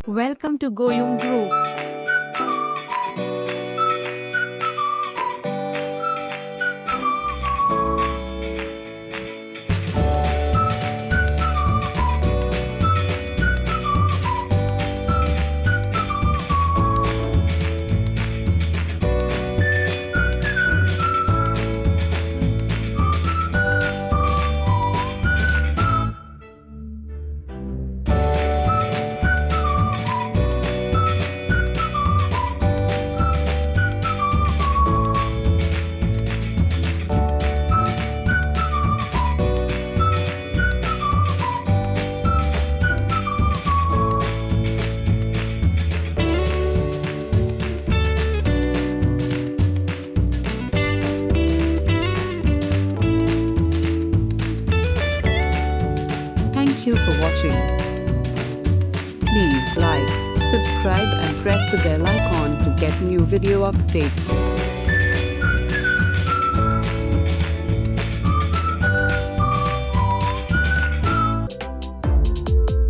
Welcome to Goyum Group. Thank you for watching. Please like, subscribe and press the bell icon to get new video updates.